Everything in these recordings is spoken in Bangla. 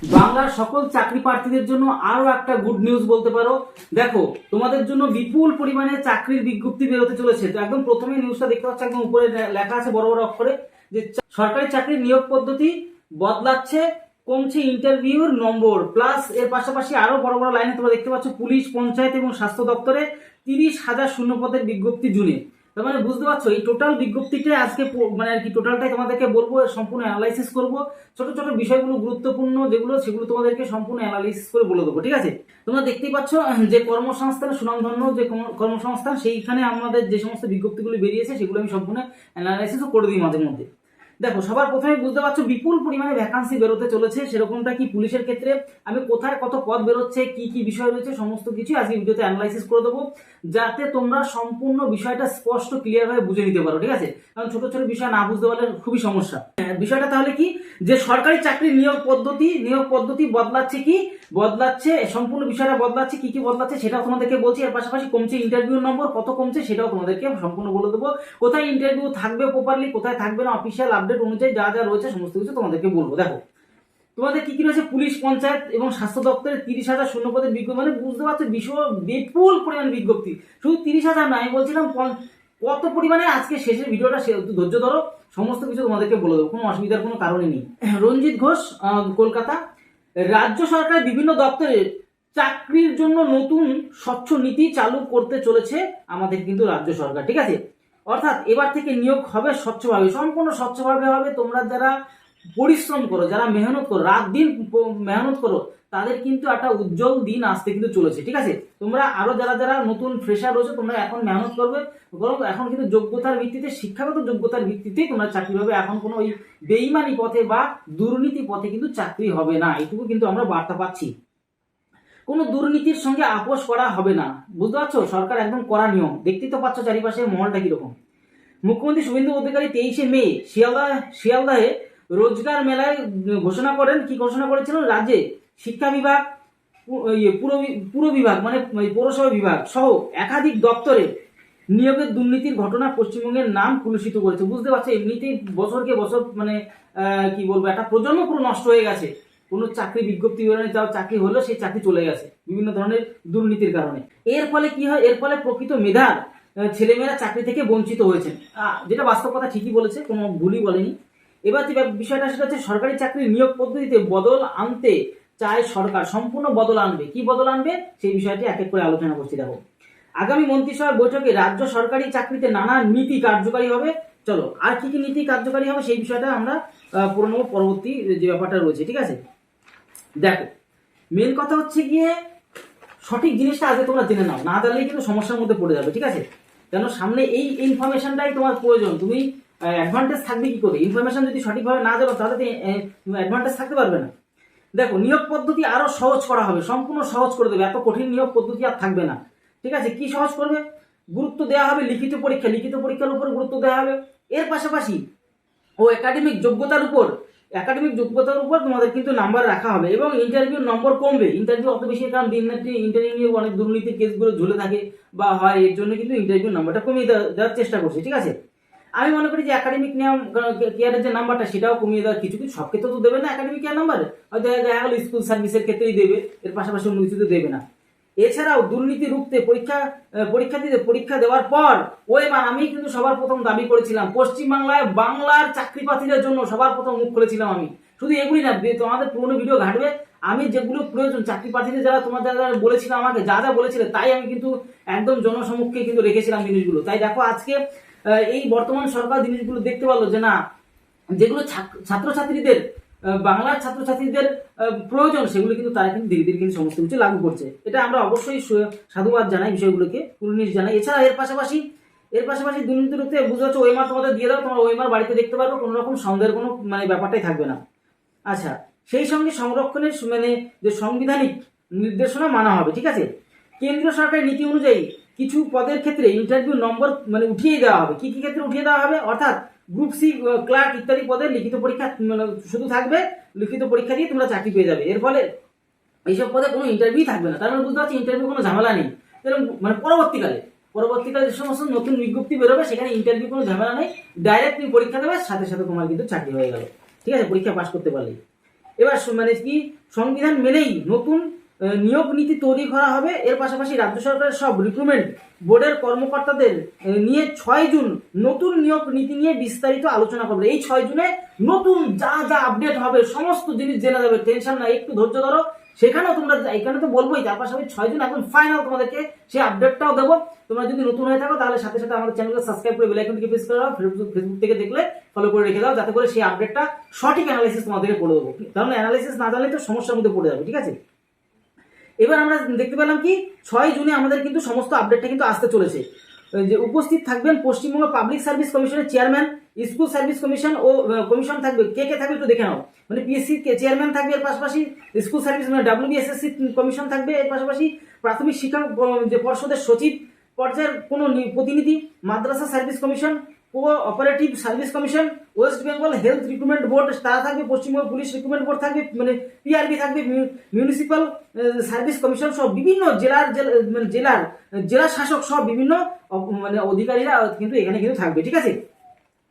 বাংলার সকল চাকরি প্রার্থীদের জন্য আরো একটা গুড নিউজ বলতে পারো। দেখো, তোমাদের জন্য বিপুল পরিমাণে চাকরির বিজ্ঞপ্তি বেরোতে চলেছে। তো একদম প্রথমে নিউজটা দেখতে পাচ্ছ, একদম উপরে লেখা আছে বড় বড় অক্ষরে যে সরকারি চাকরির নিয়োগ পদ্ধতি বদলাচ্ছে, কমছে ইন্টারভিউর নম্বর। প্লাস এর পাশাপাশি আরো বড় বড় লাইনে তোমরা দেখতে পাচ্ছ পুলিশ, পঞ্চায়েত এবং স্বাস্থ্য দপ্তরে 30,000 শূন্যপদের বিজ্ঞপ্তি জুনে। তার মানে বুঝতে পারছো, এই টোটাল বিজ্ঞপ্তিটাই আজকে মানে আর কি টোটালটাই তোমাদেরকে বলবো, সম্পূর্ণ অ্যানালাইসিস করব। ছোট ছোট বিষয়গুলো গুরুত্বপূর্ণ যেগুলো, সেগুলো তোমাদেরকে সম্পূর্ণ অ্যানালাইসিস করে বলে দেবো, ঠিক আছে? তোমরা দেখতেই পাচ্ছ যে কর্মসংস্থানের সুনামধন্য যে কর্মসংস্থান, সেইখানে আমাদের যে সমস্ত বিজ্ঞপ্তিগুলো বেরিয়েছে সেগুলো আমি সম্পূর্ণ অ্যানালাইসিসও করে দিই মাঝে মধ্যে। দেখো, সবার প্রথমে বুঝতে পারছো বিপুল পরিমাণে ভ্যাকান্সি বেরোতে চলেছে। সেরকমটা কি পুলিশের ক্ষেত্রে আমি কোথায় কত পদ বেরোচ্ছে, কি কি বিষয় রয়েছে, সমস্ত কিছু আজকে ভিডিওতে অ্যানালাইসিস করে দেবো, যাতে তোমরা সম্পূর্ণ বিষয়টা স্পষ্ট ক্লিয়ার ভাবে বুঝে নিতে পারো, ঠিক আছে? কারণ ছোট ছোট বিষয় না বুঝতে পারলে খুবই সমস্যা। বিষয়টা তাহলে কি, যে সরকারি চাকরির নিয়োগ পদ্ধতি বদলাচ্ছে, কি বদলাচ্ছে, সম্পূর্ণ বিষয়টা বদলাচ্ছে, কি কি বদলাচ্ছে সেটাও তোমাদেরকে বলছি। এর পাশাপাশি কমছে ইন্টারভিউ নম্বর, কত কমছে সেটাও তোমাদেরকে সম্পূর্ণ বলে দেবো। কোথায় ইন্টারভিউ থাকবে প্রপারলি, কোথায় থাকবে না, অফিসিয়াল আপডেট অনুযায়ী যা যা রয়েছে সমস্ত কিছু তোমাদেরকে বলবো। দেখো, তোমাদের কি কি রয়েছে, পুলিশ, পঞ্চায়েত এবং স্বাস্থ্য দপ্তরে 30,000 শূন্যপদের বিজ্ঞপ্তি। মানে বুঝতে পারছো বিপুল পরিমাণ বিজ্ঞপ্তি। শুধু 30,000 না, আমি বলছিলাম কত পরিমাণে। আজকে শেষের ভিডিওটা ধৈর্য ধরো, সমস্ত কিছু তোমাদেরকে বলে দেবো, কোনো অসুবিধার কোনো কারণই নেই। রঞ্জিত ঘোষ, কলকাতা। রাজ্য সরকার বিভিন্ন দপ্তরে চাকরির জন্য নতুন স্বচ্ছ নীতি চালু করতে চলেছে আমাদের কিন্তু রাজ্য সরকার, ঠিক আছে? অর্থাৎ এবার থেকে নিয়োগ হবে স্বচ্ছভাবে, সম্পূর্ণ স্বচ্ছভাবে হবে। তোমরা যারা পরিশ্রম করো, যারা মেহনত করো, রাত দিন মেহনত করো, তাদের কিন্তু একটা উজ্জ্বল দিন আসতে কিন্তু চলেছে, ঠিক আছে? তোমরা আরো যারা যারা নতুন ফ্রেশার রয়েছে, তোমরা এখন মেহনত করবে, বরং এখন কিন্তু যোগ্যতার ভিত্তিতে, শিক্ষাগত যোগ্যতার ভিত্তিতে তোমরা চাকরি হবে। এখন কোনো ওই বেইমানি পথে বা দুর্নীতি পথে কিন্তু চাকরি হবে না, এটুকু কিন্তু আমরা বার্তা পাচ্ছি। কোনো দুর্নীতির সঙ্গে আপোষ করা হবে না, বুঝতে পারছো? সরকার একদম কড়া নিয়ম। দেখতেই তো পাচ্ছ চারিপাশে মহলটা কিরকম। মুখ্যমন্ত্রী শুভেন্দু অধিকারী 23শে মে শিয়ালদাহে রোজগার মেলায় ঘোষণা করেন। কি ঘোষণা করেছিলেন? রাজ্যে শিক্ষা বিভাগ, পুর বিভাগ মানে পৌরসভা বিভাগ সহ একাধিক দপ্তরে নিয়োগের দুর্নীতির ঘটনা পশ্চিমবঙ্গের নাম কুলুষিত করেছে। বুঝতে পারছো, এমনিতেই বছরকে বছর মানে কি বলবো, একটা প্রজন্ম পুরো নষ্ট হয়ে গেছে। কোনো চাকরি বিজ্ঞপ্তি বেরোনে, যাও চাকরি হলো, সেই চাকরি চলে গেছে বিভিন্ন ধরনের দুর্নীতির কারণে। এর ফলে কি হয়, এর ফলে প্রকৃত মেধার ছেলেমেয়েরা চাকরি থেকে বঞ্চিত হয়েছে। যেটা বাস্তব কথা, ঠিকই বলেছে, কোনো ভুলই বলেনি। এবার যে বিষয়টা সেটা হচ্ছে, সরকারি চাকরির নিয়োগ পদ্ধতিতে বদল আনতে চায় সরকার, সম্পূর্ণ বদল আনবে। কি বদল আনবে সেই বিষয়টি এক এক করে আলোচনা করছি। দেখো, আগামী মন্ত্রিসভার বৈঠকে রাজ্য সরকারি চাকরিতে নানা নীতি কার্যকারী হবে। চলো, আর কি কি নীতি কার্যকারী হবে সেই বিষয়টা আমরা পড়ে নেবো পরবর্তী যে ব্যাপারটা রয়েছে, ঠিক আছে? দেখো, মেন কথা হচ্ছে গিয়ে সঠিক জিনিসটা আগে তোমরা জেনে নাও, না জানলে কিন্তু সমস্যার মধ্যে পড়ে যাবে, ঠিক আছে? কেন সামনে এই ইনফরমেশনটাই তোমার প্রয়োজন। তুমি অ্যাডভান্টেজ থাকবে কি করে? ইনফরমেশন যদি সঠিকভাবে না জানো, তাহলে অ্যাডভান্টেজ থাকতে পারবে না। দেখো, নিয়োগ পদ্ধতি আরো সহজ করা হবে, সম্পূর্ণ সহজ করে দেবে। এত কঠিন নিয়োগ পদ্ধতি আর থাকবে না, ঠিক আছে? কি সহজ করবে? গুরুত্ব দেওয়া হবে লিখিত পরীক্ষার উপর গুরুত্ব দেওয়া হবে। এর পাশাপাশি একাডেমিক যোগ্যতার উপর তোমাদের কিন্তু নাম্বার রাখা হবে, এবং ইন্টারভিউ নম্বর কমবে। ইন্টারভিউ অত বেশি, কারণ দিন রাত্রি ইন্টারভিউ নিয়ে অনেক দুর্নীতির কেসগুলো ঝুলে থাকে বা হয়, এর জন্য কিন্তু ইন্টারভিউ নাম্বারটা কমিয়ে দেওয়ার চেষ্টা করছে, ঠিক আছে? আমি মনে করি যে একাডেমিক কেয়ারের যে নাম্বারটা, সেটাও কমিয়ে দেওয়ার, কিছু কিছু সব ক্ষেত্রে তো দেবে না একাডেমিক কেয়ার নাম্বার, হয়তো দেখা গেল স্কুল সার্ভিসের ক্ষেত্রেই দেবে, এর পাশাপাশি অন্য কিছু দেবে না। এছাড়াও দুর্নীতি রুখতে পরীক্ষা দেওয়ার পর ওএমআর, আমি কিন্তু সবার প্রথম দাবি করেছিলাম পশ্চিমবাংলায় বাংলার চাকরি প্রার্থীদের জন্য সবার প্রথম মুখ খুলেছিলাম আমি। শুধু এগুলি না, তোমাদের পুরোনো ভিডিও ঘাটবে, আমি যেগুলো প্রয়োজন চাকরি প্রার্থীদের, যারা তোমাদের যারা বলেছিল আমাকে, যা যা বলেছিলে তাই আমি কিন্তু একদম জনসম্মুখে কিন্তু রেখেছিলাম জিনিসগুলো। তাই দেখো, আজকে এই বর্তমান সরকার জিনিসগুলো দেখতে পারলো যে না, যেগুলো ছাত্রছাত্রীদের, বাংলার ছাত্রছাত্রীদের প্রয়োজন, সেগুলো কিন্তু তারা কিন্তু ধীরে ধীরে কিন্তু সমস্ত কিছু লাগু করছে। এটা আমরা অবশ্যই সাধুবাদ জানাই, বিষয়গুলোকে পুরনিশ জানাই। এছাড়া এর পাশাপাশি দুর্নীতি রুখতে বুঝতে পারছো, ওএমআর তোমাদের দিয়ে দাও, তোমরা ওএমআর বাড়িতে দেখতে পারবে, কোনো রকম সন্দেহের কোনো মানে ব্যাপারটাই থাকবে না। আচ্ছা, সেই সঙ্গে সংরক্ষণের মানে যে সাংবিধানিক নির্দেশনা মানা হবে, ঠিক আছে? কেন্দ্রীয় সরকারের নীতি অনুযায়ী কিছু পদের ক্ষেত্রে ইন্টারভিউ নম্বর মানে উঠিয়ে দেওয়া হবে। কি কি ক্ষেত্রে উঠিয়ে দেওয়া হবে? অর্থাৎ গ্রুপ সি, ক্লার্ক ইত্যাদি পদে লিখিত পরীক্ষা মানে শুধু থাকবে, লিখিত পরীক্ষা দিয়ে তোমরা চাকরি পেয়ে যাবে। এর ফলে এইসব পদে কোনো ইন্টারভিউ থাকবে না। তার মানে বুঝতে পারছি ইন্টারভিউ কোনো ঝামেলা নেই। মানে পরবর্তীকালে যে সমস্ত নতুন বিজ্ঞপ্তি বেরোবে, সেখানে ইন্টারভিউ কোনো ঝামেলা নেই, ডাইরেক্ট তুমি পরীক্ষা দেবে, সাথে সাথে তোমার কিন্তু চাকরি হয়ে গেল, ঠিক আছে? পরীক্ষা পাস করতে পারলে। এবার মানে কি সংবিধান মেনেই নতুন নিয়োগ নীতি তৈরি করা হবে। এর পাশাপাশি রাজ্য সরকারের সব রিক্রুটমেন্ট বোর্ডের কর্মকর্তাদের নিয়ে 6 জুন নতুন নিয়োগ নীতি নিয়ে বিস্তারিত আলোচনা করবে। এই 6 জুনে নতুন যা যা আপডেট হবে সমস্ত জিনিস জেনে যাবে, টেনশন নাই, একটু ধৈর্য ধরো। সেখানেও তোমরা, এখানে তো বলবোই, তার পাশাপাশি 6 জুন একদম ফাইনাল তোমাদেরকে সেই আপডেটটাও দেবো। তোমরা যদি নতুন হয়ে থাকো তাহলে সাথে সাথে আমাদের চ্যানেলকে সাবস্ক্রাইব করে বেল আইকনটিকে প্রেস করে দাও, ফেসবুক থেকে দেখলে ফলো করে রেখে দাও, যাতে করে সেই আপডেটটা সঠিক অ্যানালাইসিস তোমাদেরকে করে দেবো। কারণ অ্যানালাইসিস না জানলে তো সমস্যার মধ্যে পড়ে যাবে, ঠিক আছে। এবার আমরা দেখতে পেলাম কি 6 জুনে আমাদের কিন্তু সমস্ত আপডেটটা কিন্তু আসতে চলেছে। যে উপস্থিত থাকবেন পশ্চিমবঙ্গ পাবলিক সার্ভিস কমিশনের চেয়ারম্যান, স্কুল সার্ভিস কমিশন ও কমিশন থাকবে। কে কে থাকবে একটু দেখে নাও। মানে পিএসসি চেয়ারম্যান থাকবে, এর পাশাপাশি স্কুল সার্ভিস মানে WBSSC কমিশন থাকবে, এর পাশাপাশি প্রাথমিক শিক্ষা যে পর্ষদের সচিব পর্যায়ের কোনো প্রতিনিধি, Madrasa service commission, cooperative service commission, West Bengal health recruitment board তারা থাকবে, পশ্চিমবঙ্গ পুলিশ রিক্রুটমেন্ট বোর্ড থাকবে, মানে PRB থাকবে, মিউনিসিপাল সার্ভিস কমিশন সব বিভিন্ন জেলা শাসক সব বিভিন্ন মানে অধিকারীরা কিন্তু এখানে কিন্তু থাকবে, ঠিক আছে।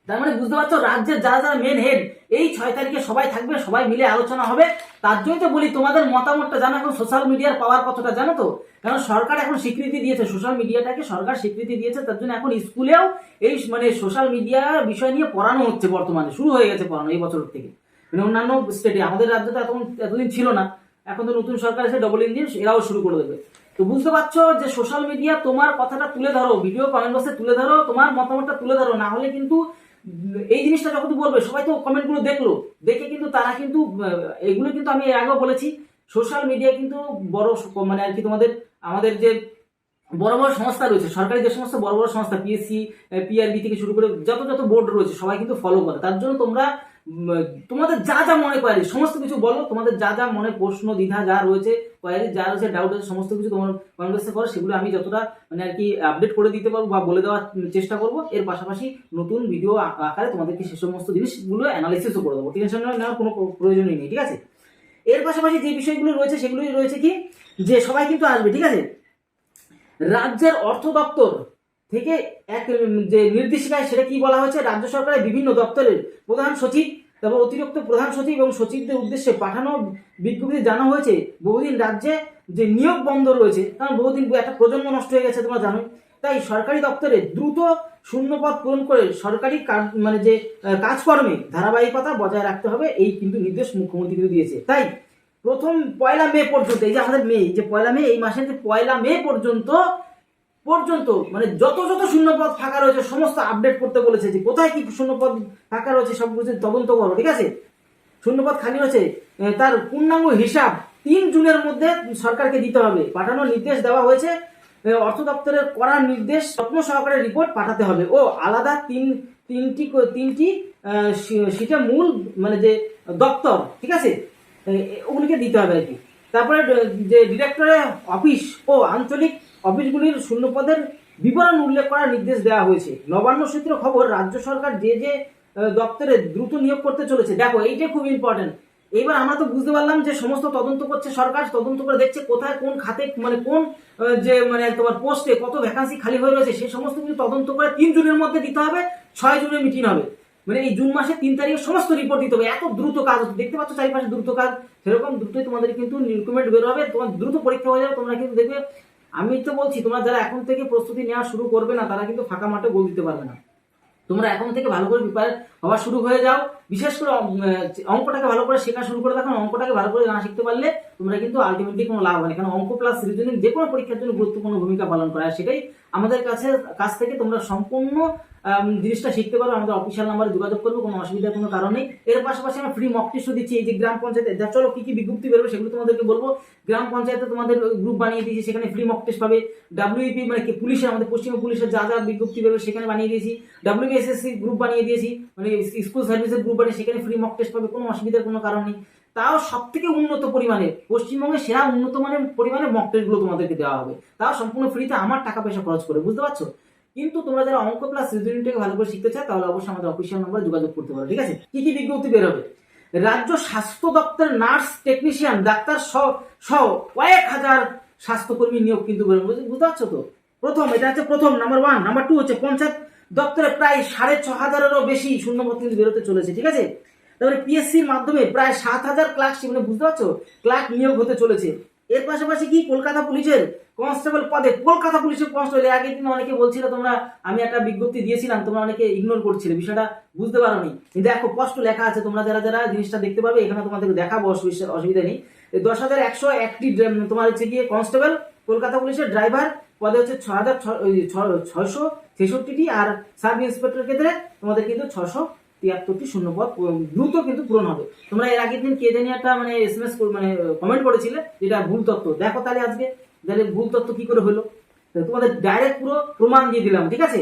তার মানে বুঝতে পারছো রাজ্যের যারা যারা মেন হেড এই 6 তারিখে সবাই থাকবে, সবাই মিলে আলোচনা হবে। তার জন্যই তো বলি তোমাদের মতামতটা জানো, এখন সোশ্যাল মিডিয়ার পাওয়ার কতটা জানো তো। কারণ সরকার এখন স্বীকৃতি দিয়েছে, সোশ্যাল মিডিয়াটাকে সরকার স্বীকৃতি দিয়েছে, তার জন্য এখন স্কুলেও এই মানে সোশ্যাল মিডিয়া বিষয় নিয়ে পড়ানো হচ্ছে, বর্তমানে শুরু হয়ে গেছে পড়ানো এই বছর থেকে। মানে অন্যান্য স্টেটে, আমাদের রাজ্যে তো এতদিন ছিল না, এখন তো নতুন সরকার এসে ডবল ইঞ্জিন এরাও শুরু করে দেবে। তো বুঝতে পারছো যে সোশ্যাল মিডিয়া তোমার কথাটা তুলে ধরো, ভিডিও কমেন্ট বক্সে তুলে ধরো, তোমার মতামতটা তুলে ধরো, না হলে কিন্তু এই জিনিসটা যখন বলবে সবাই তো কমেন্টগুলো দেখলো, দেখে কিন্তু তারা কিন্তু এগুলো কিন্তু আমি এর আগেও বলেছি, সোশ্যাল মিডিয়া কিন্তু বড় মানে আর কি তোমাদের আমাদের যে বড় বড় সংস্থা রয়েছে, সরকারি যে সমস্ত বড় বড় সংস্থা PSC PRB থেকে শুরু করে যত যত বোর্ড রয়েছে সবাই কিন্তু ফলো করে। তার জন্য তোমরা তোমাদের যা যা মনে কোয়ারি সমস্ত কিছু বলো, তোমাদের যা যা মনে প্রশ্ন দ্বিধা যা রয়েছে, কোয়ারি যা রয়েছে, ডাউট আছে, সমস্ত কিছু তোমার কনভার্সেশন করো, সেগুলো আমি যতটা মানে আর কি আপডেট করে দিতে পারবো বা বলে দেওয়ার চেষ্টা করবো। এর পাশাপাশি নতুন ভিডিও আকারে তোমাদেরকে সে সমস্ত জিনিসগুলো অ্যানালাইসিসও করে দেবো, টেনশন নেওয়ার কোনো প্রয়োজনই নেই, ঠিক আছে। এর পাশাপাশি যে বিষয়গুলো রয়েছে সেগুলোই রয়েছে কি যে সবাই কিন্তু আসবে, ঠিক আছে। রাজ্যের অর্থ দপ্তর থেকে এক যে নির্দেশিকায় সেটা কি বলা হয়েছে, রাজ্য সরকারের বিভিন্ন দপ্তরের প্রধান সচিব, তারপর অতিরিক্ত প্রধান সচিব এবং সচিবদের উদ্দেশ্যে পাঠানো বিজ্ঞপ্তি জানানো হয়েছে বহুদিন রাজ্যে যে নিয়োগ বন্ধ রয়েছে, কারণ বহুদিন একটা প্রজন্ম নষ্ট হয়ে গেছে তোমরা জানোই, তাই সরকারি দপ্তরে দ্রুত শূন্যপদ পূরণ করে সরকারি মানে যে কাজকর্মে ধারাবাহিকতা বজায় রাখতে হবে, এই কিন্তু নির্দেশ মুখ্যমন্ত্রী কিন্তু দিয়েছে। তাই প্রথম 1 মে পর্যন্ত, এই যে আমাদের মে, যে 1 মে, এই মাসের যে 1 মে পর্যন্ত মানে যত যত শূন্যপদ ফাঁকা রয়েছে সমস্ত আপডেট করতে বলেছে, যে কোথায় কি শূন্যপদ ফাঁকা রয়েছে সব কিছু তদন্ত করো, ঠিক আছে। শূন্যপদ খালি রয়েছে তার পূর্ণাঙ্গ হিসাব 3 জুনের মধ্যে সরকারকে দিতে হবে, পাঠানোর নির্দেশ দেওয়া হয়েছে। অর্থ দপ্তরের করার নির্দেশ, যত্ন সহকারে রিপোর্ট পাঠাতে হবে ও আলাদা তিনটি সেটা মূল মানে যে দপ্তর, ঠিক আছে, ওগুলিকে দিতে হবে আর কি। তারপরে যে ডিরেক্টরের অফিস ও আঞ্চলিক অফিসগুলির শূন্যপদের বিবরণ উল্লেখ করার নির্দেশ দেওয়া হয়েছে। নবান্ন সূত্র খবর, রাজ্য সরকার যে যে দপ্তরে দ্রুত নিয়োগ করতে চলেছে, দেখো এইটা খুব ইম্পর্টেন্ট। এবার আমরা তো বুঝতে পারলাম যে সমস্ত তদন্ত করছে সরকার, তদন্ত করে দেখছে কোথায় কোন খাতে মানে কোন যে মানে তোমার পোস্টে কত ভ্যাকান্সি খালি হয়ে রয়েছে, সেই সমস্ত কিছু তদন্ত করে 3 জুনের মধ্যে দিতে হবে, 6 জুনে মিটিং হবে। মানে এই জুন মাসে 3 তারিখে সমস্ত রিপোর্ট দিতে হবে। এত দ্রুত কাজ হচ্ছে, দেখতে পাচ্ছ চারিপাশে দ্রুত কাজ, সেরকম দ্রুতই তোমাদের কিন্তু রিক্রুটমেন্ট বের হবে, তোমার দ্রুত পরীক্ষা হয়ে যাবে। তোমরা কিন্তু দেখবে, আমি তো বলছি তোমরা যারা এখন থেকে প্রস্তুতি নেওয়া শুরু করবে না তারা কিন্তু ফাঁকা মাঠে গোল দিতে পারবে না। তোমরা এখন থেকে ভালো করে প্রিপেয়ার হওয়া শুরু হয়ে যাও, বিশেষ করে অঙ্কটাকে ভালো করে শেখা শুরু করে দেখো। অঙ্কটাকে ভালো করে না শিখতে পারলে তোমরা কিন্তু আলটিমেটলি কোনো লাভ হয় না, কারণ অঙ্ক প্লাস রিজনিং যে কোনো পরীক্ষার জন্য গুরুত্বপূর্ণ ভূমিকা পালন করে, আর সেটাই আমাদের কাছ থেকে তোমরা সম্পূর্ণ জিনিসটা শিখতে পারো। আমাদের অফিসিয়াল নাম্বারে যোগাযোগ করবো, কোনো অসুবিধার কোনো কারণ নেই। এর পাশাপাশি আমরা ফ্রি মক টেস্টও দিচ্ছি। এই যে গ্রাম পঞ্চায়েতে চলো কি কি বিজ্ঞপ্তি বেরোবে সেগুলো তোমাদেরকে বলবো। গ্রাম পঞ্চায়েতে তোমাদের গ্রুপ বানিয়ে দিয়েছি, সেখানে ফ্রি মক টেস্ট পাবে। WEP মানে কি পুলিশের, আমাদের পশ্চিমবঙ্গ পুলিশের যা যা বিজ্ঞপ্তি বেরোবে সেখানে বানিয়ে দিয়েছি। WBSSC গ্রুপ বানিয়ে দিয়েছি, মানে স্কুল সার্ভিসের গ্রুপ বানিয়ে সেখানে ফ্রি মক টেস্ট পাবে, কোনো অসুবিধার কোনো কারণ নেই। তাও সব থেকে উন্নত পরিমাণে, পশ্চিমবঙ্গের সেরা উন্নত মানের পরিমাণে মক টেস্ট গুলো তোমাদেরকে দেওয়া হবে, তাও সম্পূর্ণ ফ্রিতে, আমার টাকা পয়সা খরচ করে, বুঝতে পারছো। কিন্তু তোমরা যারা অঙ্ক প্লাস রিজনিংটাকে ভালো করে শিখতে চাও তাহলে অবশ্যই আমাদের অফিসিয়াল নাম্বারে যোগাযোগ করতে পারো, ঠিক আছে। কি কি বিজ্ঞপ্তি বের হবে, রাজ্য স্বাস্থ্য দপ্তরের নার্স, টেকনিশিয়ান, ডাক্তার সহ কয়েক হাজার স্বাস্থ্যকর্মী নিয়োগ কিন্তু বেরোবে, বুঝতে পারছো তো। প্রথম, এটা হচ্ছে প্রথম, নাম্বার 1। নাম্বার 2 হচ্ছে পঞ্চায়েত দপ্তরে প্রায় 6,500-এরও বেশি শূন্যপদ কিন্তু বেরোতে চলেছে, ঠিক আছে। তারপরে পিএসসির মাধ্যমে প্রায় 7,000 ক্লার্ক, মানে বুঝতে পারছো, ক্লার্ক নিয়োগ হতে চলেছে। এর পাশাপাশি কি কলকাতা পুলিশের কনস্টেবল পদে, কলকাতা পুলিশের কনস্টেবল, এর আগের দিন অনেকে বলছিল তোমরা, আমি একটা বিজ্ঞপ্তি দিয়েছিলাম, তোমরা অনেকে ইগনোর করছিলে, বিষয়টা বুঝতে পারোনি। কিন্তু দেখো স্পষ্ট লেখা আছে, তোমরা যারা যারা জিনিসটা দেখতে পাবে, এখানে তোমাদেরকে দেখাবো, অসুবিধা নেই। 10,101টি তোমার হচ্ছে গিয়ে কনস্টেবল কলকাতা পুলিশের ড্রাইভার পদে হচ্ছে 6,663টি, আর সাব ইন্সপেক্টর ক্ষেত্রে তোমাদের কিন্তু 673টি শূন্যপদ দ্রুত কিন্তু পূরণ হবে। তোমরা এর আগের দিন কে জানি একটা মানে এসএমএস মানে কমেন্ট করেছিলে যেটা ভুল তথ্য, দেখো তাহলে আজকে তাহলে ভুল তথ্য কি করে হলো, তোমাদের ডাইরেক্ট পুরো প্রমাণ দিয়ে দিলাম, ঠিক আছে।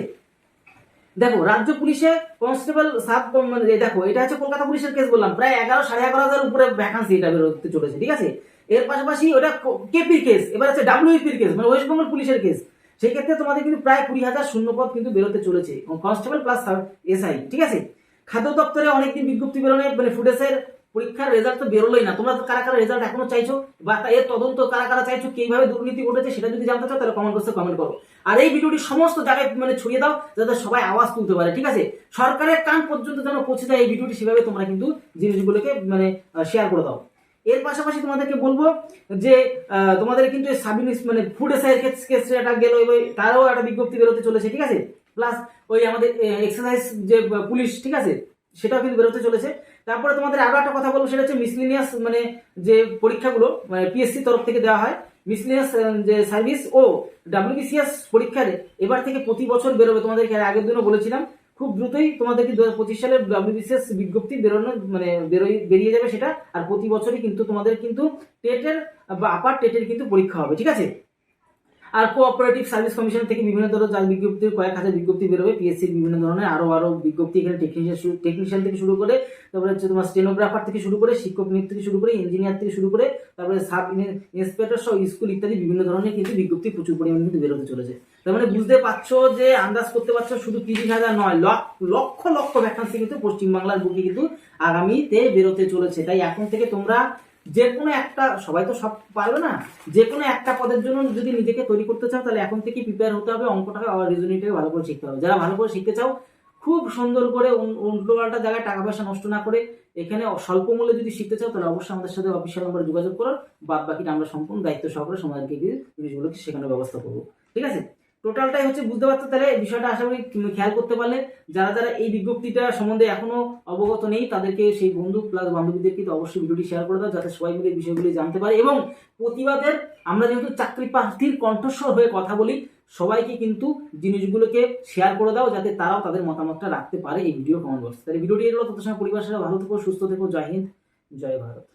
দেখো রাজ্য পুলিশে কনস্টেবল সাব, মানে দেখো এটা হচ্ছে কলকাতা পুলিশের কেস বললাম, প্রায় 11,500 উপরে ভ্যাকান্সি এটা বেরোতে চলেছে, ঠিক আছে। এর পাশাপাশি ওটা কেপির কেস, এবার আছে ডাব্লিউপির কেস, মানে ওয়েস্ট বেঙ্গল পুলিশের কেস। সেই ক্ষেত্রে তোমাদের কিন্তু প্রায় 20,000 শূন্যপদ কিন্তু বেরোতে চলেছে, কনস্টেবল প্লাস এসআই, ঠিক আছে। খাদ্য দপ্তরে অনেকদিন বিজ্ঞপ্তি বেরোনে, মানে ফুডেসের পরীক্ষার রেজাল্ট তো বেরোলোই না। তোমরা কারা কারা রেজাল্ট এখনো চাইছো, বা এর তদন্ত কারা কারা চাইছো, কিভাবে দুর্নীতি ঘটেছে সেটা যদি জানতে চাও তাহলে কমেন্ট বক্সে কমেন্ট করো। আর এই ভিডিওটি সমস্ত জায়গায় মানে ছড়িয়ে দাও, যাতে সবাই আওয়াজ তুলতে পারে, ঠিক আছে। সরকারের কান পর্যন্ত যেন পৌঁছে যায় এই ভিডিওটি, সেভাবে তোমরা কিন্তু জিনিসগুলোকে মানে শেয়ার করে দাও। এর পাশাপাশি তোমাদেরকে বলবো যে তোমাদের কিন্তু মানে ফুড এসআই কেসটা গেল, তারও একটা বিজ্ঞপ্তি বেরোতে চলেছে, ঠিক আছে। প্লাস ওই আমাদের এক্সারসাইজ যে পুলিশ, ঠিক আছে, সেটাও কিন্তু বেরোতে চলেছে। তারপরে তোমাদের আরো একটা কথা বলবো, সেটা হচ্ছে মিসলিনিয়াস, মানে যে পরীক্ষাগুলো মানে পিএসসি তরফ থেকে দেওয়া হয়, মিসলিনিয়াস যে সার্ভিস ও ডাব্লিউবিসিএস পরীক্ষার এবার থেকে প্রতি বছর বেরোবে। তোমাদেরকে আগের দিনও বলেছিলাম, খুব দ্রুতই তোমাদেরকে 2025 সালের ডাব্লিউবিসিএস বিজ্ঞপ্তি বেরোনো বেরিয়ে যাবে সেটা। আর প্রতি বছরই কিন্তু তোমাদের কিন্তু টেটের বা আপার টেটের কিন্তু পরীক্ষা হবে, ঠিক আছে। আর কোঅপারেটিভ সার্ভিস কমিশন থেকে বিভিন্ন ধরনের যার বিজ্ঞপ্তি, কয়েক হাজার বিজ্ঞপ্তি বেরোবে, পিএসসির বিভিন্ন ধরনের আরো বিজ্ঞপ্তি, এখানে টেকনিশিয়ান থেকে শুরু করে, তারপরে হচ্ছে তোমার স্টেনোগ্রাফার থেকে শুরু করে, শিক্ষক নিয়োগ থেকে শুরু করে, ইঞ্জিনিয়ার থেকে শুরু করে, তারপরে সাব ইন্সপেক্টর সহ স্কুল ইত্যাদি বিভিন্ন ধরনের কিন্তু বিজ্ঞপ্তি প্রচুর পরিমাণে কিন্তু বেরোতে চলেছে। তার মানে বুঝতে পারছো যে, আন্দাজ করতে পারছো, শুধু 30,000 নয়, লক্ষ লক্ষ ভ্যাকান্সি কিন্তু পশ্চিমবাংলার বুকে কিন্তু আগামীতে বেরোতে চলেছে। তাই এখন থেকে তোমরা যে কোনো একটা, সবাই তো সব পারবে না, যে কোনো একটা পদের জন্য যদি নিজেকে তৈরি করতে চাও তাহলে এখন থেকে প্রিপেয়ার হতে হবে, অঙ্কটাকে আর রিজনিংটাকে ভালো করে শিখতে হবে। যারা ভালো করে শিখতে চাও, খুব সুন্দর করে উল্টোপাল্টা জায়গায় টাকা পয়সা নষ্ট না করে এখানে স্বল্প মূল্যে যদি শিখতে চাও, তাহলে অবশ্যই আমাদের সাথে অফিসিয়াল নম্বরে যোগাযোগ করো। বাদ বাকিটা আমরা সম্পূর্ণ দায়িত্ব সহকারে সমাজকে জিনিসগুলোকে শেখানোর ব্যবস্থা করবো, ঠিক আছে। টোটালটাই হচ্ছে বুঝতে পারছো, তাহলে বিষয়টা আশা করি খেয়াল করতে পারলে। যারা যারা এই বিজ্ঞপ্তিটা সম্বন্ধে এখনো অবগত নেই, তাদেরকে সেই বন্ধু প্লাস বান্ধবীদেরকে তো অবশ্যই ভিডিওটি শেয়ার করে দাও, যাতে সবাই মিলে বিষয়গুলি জানতে পারে। এবং প্রতিবাদের, আমরা যেহেতু চাকরি প্রার্থীর কণ্ঠস্বর হয়ে কথা বলি, সবাইকে কিন্তু জিনিসগুলোকে শেয়ার করে দাও, যাতে তারাও তাদের মতামতটা রাখতে পারে এই ভিডিও কমেন্ট বক্সে। তাহলে ভিডিওটি এগুলো, তত সময় পরিবার সাথে ভালো থেকো, সুস্থ থেকো। জয় হিন্দ, জয় ভারত।